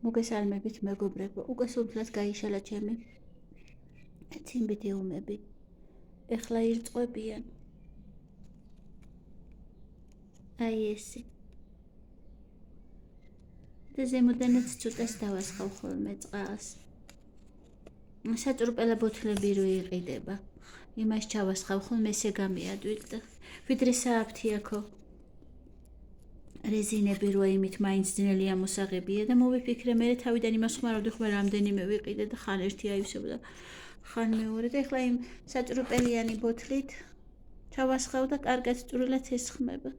მოგესალმებით მეგობრებო, უკვე სულთლად გაიშალა ჩემი ციმბიდიუმები. ეხლა ირწყვებიან. აი ესე. და ზემოდანაც ცოტას დავასხავ ხოლმე წყალს. საჭურპელა ბოთლები რო იყიდება. იმას ჩავასხავ ხოლმე ესე გამიადვილ და ვიდრე სააფთიაქო რეზინები რო იმით მაინც ძნელი ამოსაღებია და მოვიფიქრე მე თავიდან იმას ხმარავდი ხმა რამდენიმე ვიყიდე და ხან ერთი აივსებდა ხან მეორე და ეხლა იმ საჭურპელიანი ბოთლით ჩავასხავ და კარგად წვრილად ესხმება.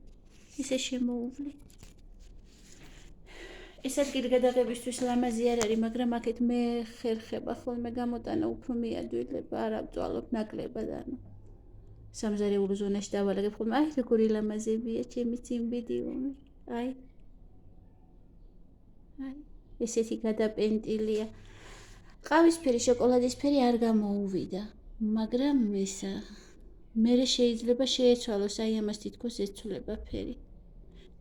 ისე შემოუვლი. ეს ადგილი გადაღებისთვის ლამაზი არ არის, მაგრამ აქეთ მე ხერხება ხოლმე გამოტანა უფრო მიადვილება, არ ავწვალობ ნაკლებად ანუ. სამზარეულო ზონაში დავალაგებ ხოლმე, აი როგორი ლამაზებია ჩემი ციმბიდიუმი. აი. ესეთი გადაპენტილია. ყავისფერი, შოკოლადისფერი არ გამოუვიდა, მაგრამ ესა მერე შეიძლება შეეცვალოს, აი ამას თითქოს ეცვლება ფერი.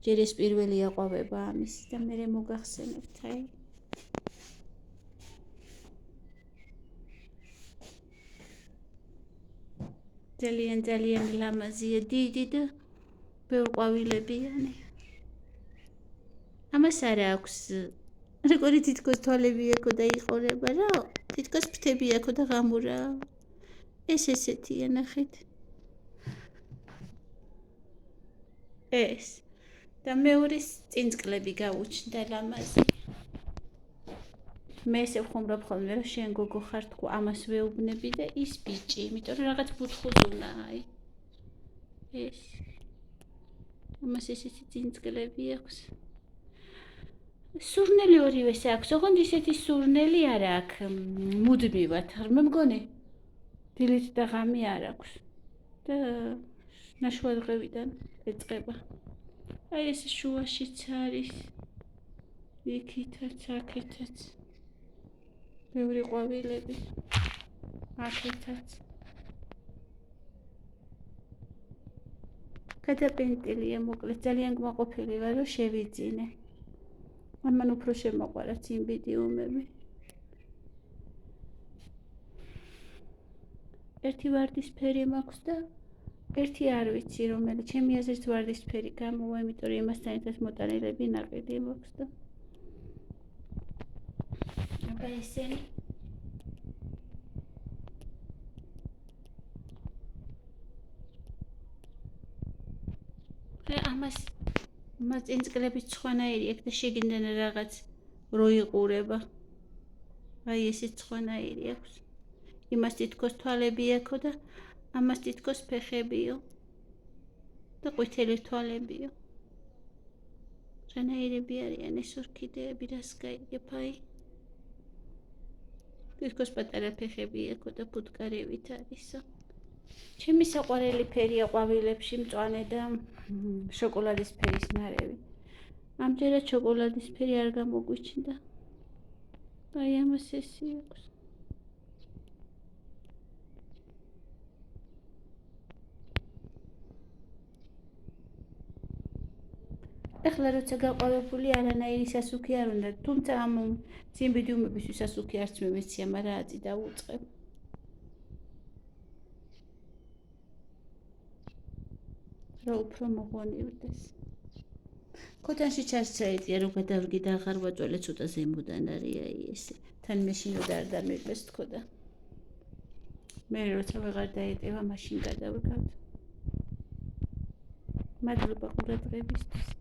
ჯერ ეს პირველი აყვავება ამის და მერე მოგახსენებთ, აი. ძალიან ლამაზია, დიდი და ბევრყვავილებიანი. ამას არ აქვს როგორი თითქოს თვალები აქო და იყორება რა, თითქოს ფრთები აქო და ღამურა. ეს ესეთია, ნახეთ. ეს და მეორის წინწკლები გაუჩნდა ლამაზი. მე ესე ვხუმრობ ხოლმე რომ შენ გოგო ხარ თქო ამას ვეუბნები და ის ბიჭი, იმიტომ რომ რაღაც ბუთხუზუნა აი. ეს ამას ესეთი წინწკლები აქვს. სურნელი ორივეს აქვს, ოღონდ ისეთი სურნელი არ აქვს, მუდმივად, მე მგონი დილით და ღამე არ აქვს და ნაშუადღევიდან ეწყება. აი ეს შუაშიც არის, იქითაც, აქეთაც, ბევრი ყვავილები, აქეთაც. გადაპენტილია მოკლედ, ძალიან გმაყოფილი ვარ რომ შევიძინე. ამან უფრო შემოყვარა ციმბიდიუმები. ერთი ვარდისფერი მაქვს და ერთი არ ვიცი რომელი, ჩემი აზრით ვარდისფერი გამოვა, იმიტომ რომ იმასთან ერთად მოტანილები ნაყიდი მაქვს და აბა ესენი. ამას წინწკლების სხვანაირი აქვს და შიგნიდან რაღაც რო იყურება. აი ესეც სხვანაირი აქვს. იმას თითქოს თვალები აქვს და ამას თითქოს ფეხებიო და ყვითელი თვალებიო. რანაირები არიან ეს ორქიდეები, რას გაიგებ აი. თითქოს პატარა ფეხები აქვს და ფუტკარევით არისო. ჩემი საყვარელი ფერია ყვავილებში მწვანე და შოკოლადისფერის ნარევი. ამჯერად შოკოლადისფერი არ გამოგვიჩნდა. აი ამას ესი აქვს. ეხლა როცა გაყვავებული არანაირი სასუქი არ უნდა, თუმცა ამ ციმბიდიუმებისთვის სასუქი არც მე მეცია, მაგრამ აწი დავუწყებ. რა უფრო მოღონივდეს. ქოთანში ჩასწრაიტია რომ გადავრგი და აღარ ვაწოლე ცოტა ზემოდან არის აი ესე. თან მეშინ რომ არ დამეყეს თქო და მე როცა ვეღარ დაეტევა მაშინ გადავრგავ. მადლობა ყურადღებისთვის.